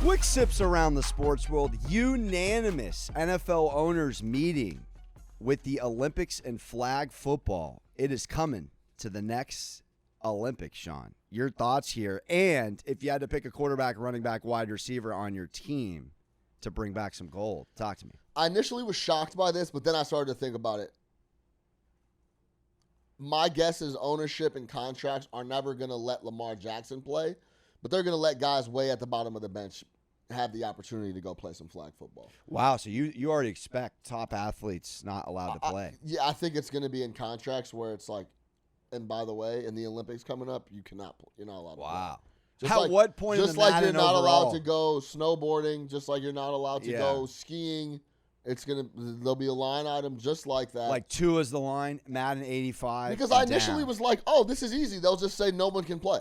Quick sips around the sports world. Unanimous NFL owners meeting with the Olympics and flag football. It is coming to the next Olympics, Sean. Your thoughts here. And if you had to pick a quarterback, running back, wide receiver on your team to bring back some gold, talk to me. I initially was shocked by this, but then I started to think about it. My guess is ownership and contracts are never going to let Lamar Jackson play, but they're going to let guys way at the bottom of the bench have the opportunity to go play some flag football. Wow, so you already expect top athletes not allowed to play. I think it's going to be in contracts where it's like, and by the way, in the Olympics coming up, you're not allowed to play. Wow. What point? Just like you're not allowed to go snowboarding, just like you're not allowed to go skiing. There'll be a line item just like that. Like 2 is the line, Madden 85. Because I initially was like, oh, this is easy. They'll just say no one can play.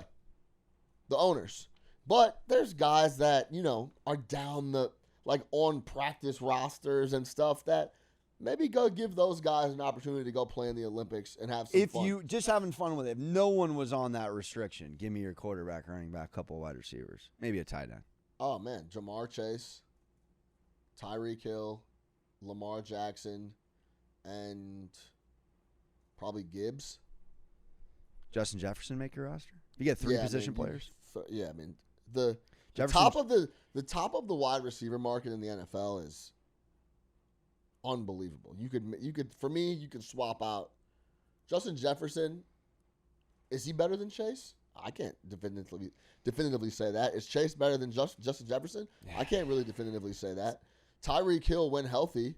The owners. But there's guys that, are down on practice rosters and stuff that maybe go give those guys an opportunity to go play in the Olympics and have some fun. If you just having fun with it, if no one was on that restriction, give me your quarterback, running back, couple of wide receivers, maybe a tight end. Oh, man. Jamar Chase, Tyreek Hill, Lamar Jackson, and probably Gibbs. Justin Jefferson make your roster? You get 3 position players? The top of the wide receiver market in the NFL is unbelievable. You could swap out Justin Jefferson. Is he better than Chase? I can't definitively say that. Is Chase better than Justin Jefferson? I can't really definitively say that. Tyreek Hill, when healthy,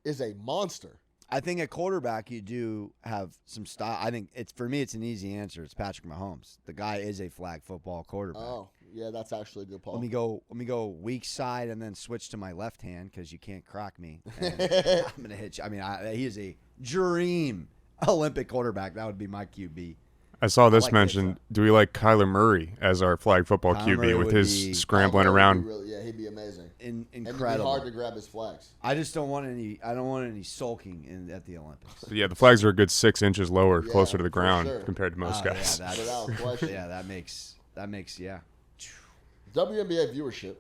is a monster. I think at quarterback you do have some style. I think it's an easy answer. It's Patrick Mahomes. The guy is a flag football quarterback. Oh, yeah, that's actually a good call. Let me go weak side and then switch to my left hand because you can't crack me. And I'm gonna hit you. He is a dream Olympic quarterback. That would be my QB. I saw this mentioned. Do we like Kyler Murray as our flag football QB with his scrambling around? He'd be amazing. Incredible. And it'd be hard to grab his flags. I just don't want any sulking at the Olympics. Yeah, the flags are a good 6 inches lower, closer to the ground compared to most guys. Without question. Yeah, that makes WNBA viewership.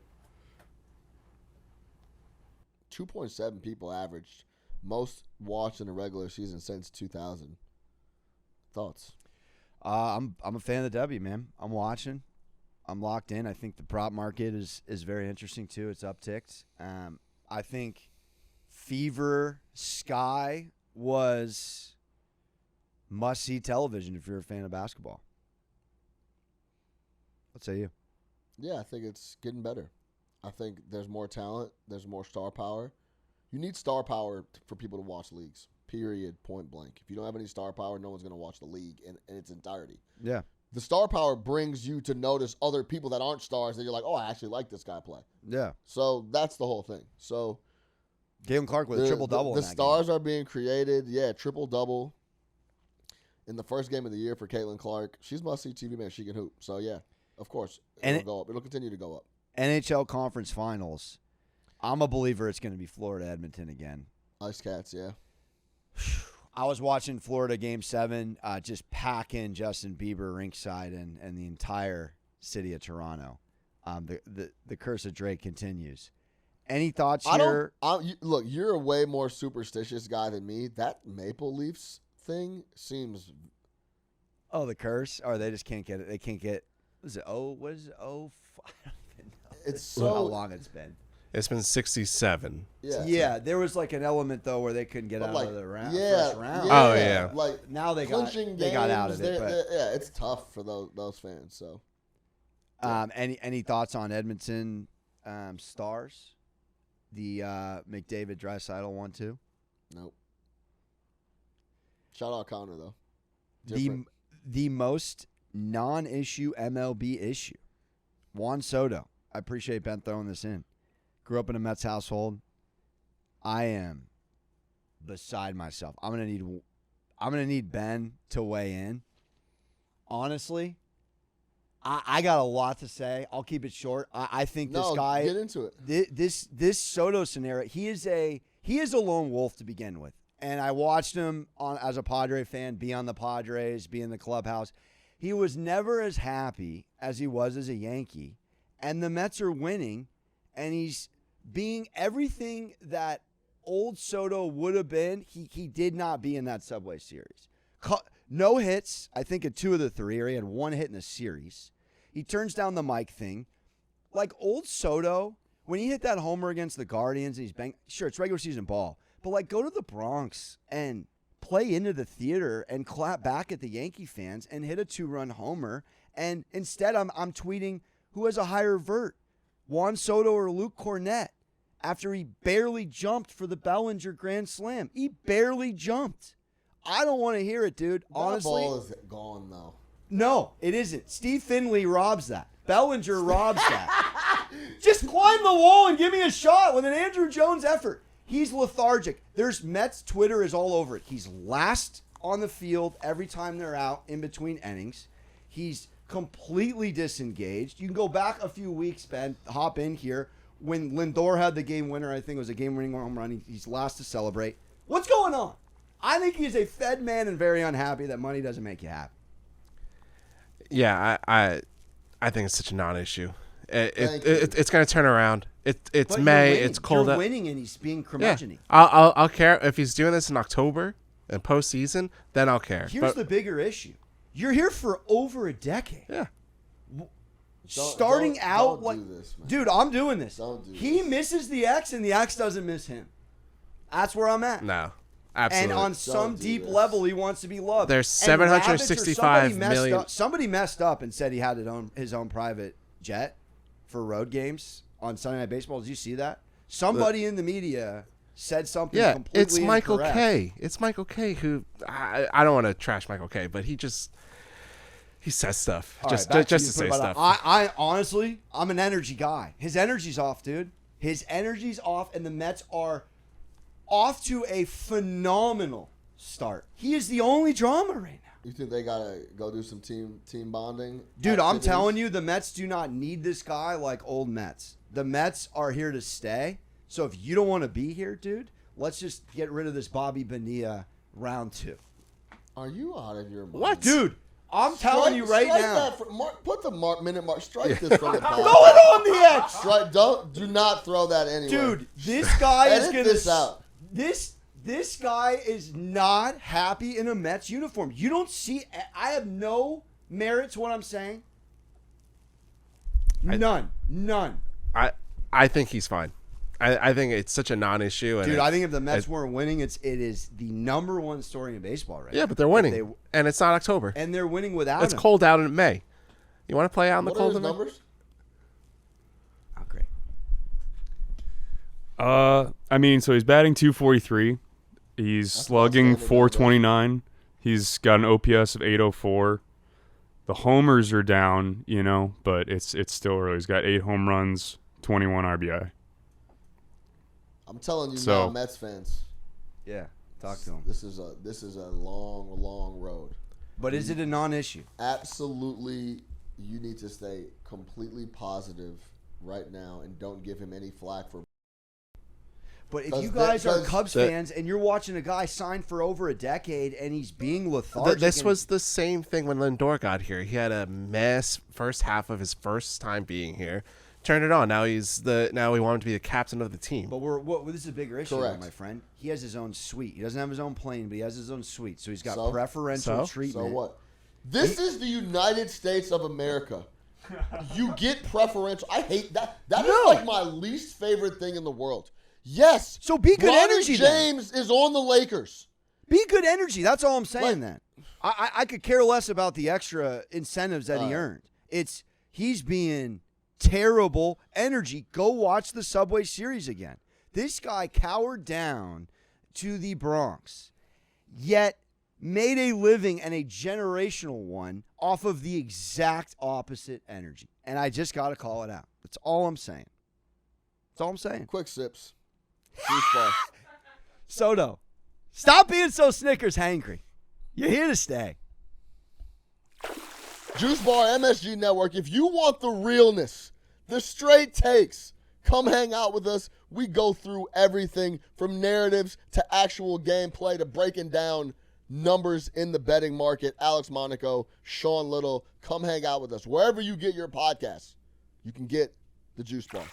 2.7 people averaged, most watched in a regular season since 2000. Thoughts? I'm a fan of the W, man. I'm watching. I'm locked in. I think the prop market is very interesting too. It's upticked. I think Fever Sky was must-see television if you're a fan of basketball. What say you? Yeah, I think it's getting better. I think there's more talent. There's more star power. You need star power for people to watch leagues. Period, point blank. If you don't have any star power, no one's going to watch the league in its entirety. Yeah. The star power brings you to notice other people that aren't stars that you're like, oh, I actually like this guy play. Yeah. So that's the whole thing. So Galen Clark with a triple-double The stars are being created. Yeah, triple-double in the first game of the year for Caitlin Clark. She's must-see TV, man. She can hoop. So, yeah, of course, it'll go up. It'll continue to go up. NHL Conference Finals. I'm a believer it's going to be Florida-Edmonton again. Ice Cats, yeah. I was watching Florida Game 7, just packing Justin Bieber rinkside and the entire city of Toronto. The curse of Drake continues. Any thoughts here? Look, you're a way more superstitious guy than me. That Maple Leafs thing seems... Oh, the curse? Or they just can't get it. They can't get... What is it? What is it? I don't even know. It's so... How long it's been. It's been 67. Yeah, there was like an element though where they couldn't get out of the first round. Oh yeah. Like now they got out of it. Yeah, it's tough for those fans. So, any thoughts on Edmonton Stars? The McDavid Draisaitl 1-2? Nope. Shout out Connor though. Different. The most non-issue MLB issue. Juan Soto. I appreciate Ben throwing this in. Grew up in a Mets household. I am beside myself. I'm gonna need Ben to weigh in. Honestly, I got a lot to say. I'll keep it short. I think this guy. Get into it. This Soto scenario. He is a lone wolf to begin with, and I watched him as a Padre fan be on the Padres, be in the clubhouse. He was never as happy as he was as a Yankee, and the Mets are winning. and he's being everything that old Soto would have been. He did not be in that Subway Series. No hits, I think, at 2 of the 3, or he had 1 hit in the series. He turns down the mic thing. Like old Soto, when he hit that homer against the Guardians and he's banged, sure, it's regular season ball, but like go to the Bronx and play into the theater and clap back at the Yankee fans and hit a 2-run homer. And instead, I'm tweeting who has a higher vert, Juan Soto or Luke Cornett, after he barely jumped for the Bellinger Grand Slam. He barely jumped. I don't want to hear it, dude. Honestly, that ball is gone though. No, it isn't. Steve Finley robs that. Bellinger robs that. Just climb the wall and give me a shot with an Andrew Jones effort. He's lethargic. There's Mets Twitter is all over it. He's last on the field every time they're out in between innings. He's completely disengaged. You can go back a few weeks, Ben, hop in here. When Lindor had the game winner, I think it was a game-winning home run, he's last to celebrate. What's going on? I think he's a fed man and very unhappy that money doesn't make you happy. Yeah, I think it's such a non-issue. It's going to turn around. It's May. It's cold. You're winning, and he's being curmudgeon-y. Yeah. I'll care if he's doing this in October and postseason. Then I'll care. Here's the bigger issue: you're here for over a decade. Yeah. Starting out like, do this, man. Dude, I'm doing this. Don't do He this. misses the X, and the X doesn't miss him. That's where I'm at. No. Absolutely. And on some deep level, he wants to be loved. There's And Rabbits or 765 million. Somebody messed up and said he had his own private jet for road games on Sunday Night Baseball. Did you see that? Somebody in the media said something completely it's Michael incorrect. Kay. It's Michael Kay who I don't want to trash Michael Kay, but he says stuff All just right, to say stuff. I honestly, I'm an energy guy. His energy's off, dude. His energy's off, and the Mets are off to a phenomenal start. He is the only drama right now. You think they gotta go do some team bonding? Dude, I'm activities? telling you, the Mets do not need this guy like old Mets. The Mets are here to stay. So if you don't want to be here, dude, let's just get rid of this Bobby Bonilla round 2. Are you out of your mind? What? Dude, I'm telling you right now. Put the minute mark. Strike this from the Going pod. on the X. Strike. Do not throw that anywhere. Dude, this guy is Edit going to... this out. This guy is not happy in a Mets uniform. You don't see... I have no merit to what I'm saying. None. I think he's fine. I think it's such a non-issue. Dude, I think if the Mets weren't winning, it is the number one story in baseball right now. Yeah, but they're winning. And it's not October. And they're winning without It's him. cold out in May. You want to play out in the What are cold his in May? numbers? Oh, great. I mean, so he's batting 243. He's slugging outstanding, 429. He's got an OPS of 804. The homers are down, but it's still early. He's got 8 home runs, 21 RBI. I'm telling you So- now, Mets fans. Yeah, talk to him. This is a long road. But is it a non-issue? Absolutely, you need to stay completely positive right now and don't give him any flack for. But if 'Cause you guys are because Cubs fans and you're watching a guy sign for over a decade and he's being lethargic, This and- was the same thing when Lindor got here. He had a mess first half of his first time being here. Turned it on. Now we want him to be the captain of the team. But this is a bigger issue, Correct. my friend. He has his own suite. He doesn't have his own plane, but he has his own suite. So he's got So? preferential So treatment. So what? This is the United States of America. You get preferential. I hate that. That is like my least favorite thing in the world. Yes. So be good Bronny energy then. James is on the Lakers. Be good energy. That's all I'm saying. Like- Then I could care less about the extra incentives that he All right. earned. He's being terrible energy. Go watch the Subway Series again. This guy cowered down to the Bronx, yet made a living and a generational one off of the exact opposite energy. And I just got to call it out. That's all I'm saying. That's all I'm saying. Quick sips. Juice bar. Soto, stop being so Snickers hangry. You're here to stay. Juice Bar MSG Network. If you want the realness, the straight takes, come hang out with us. We go through everything from narratives to actual gameplay to breaking down numbers in the betting market. Alex Monaco, Sean Little, come hang out with us. Wherever you get your podcasts, you can get the Juice Bar.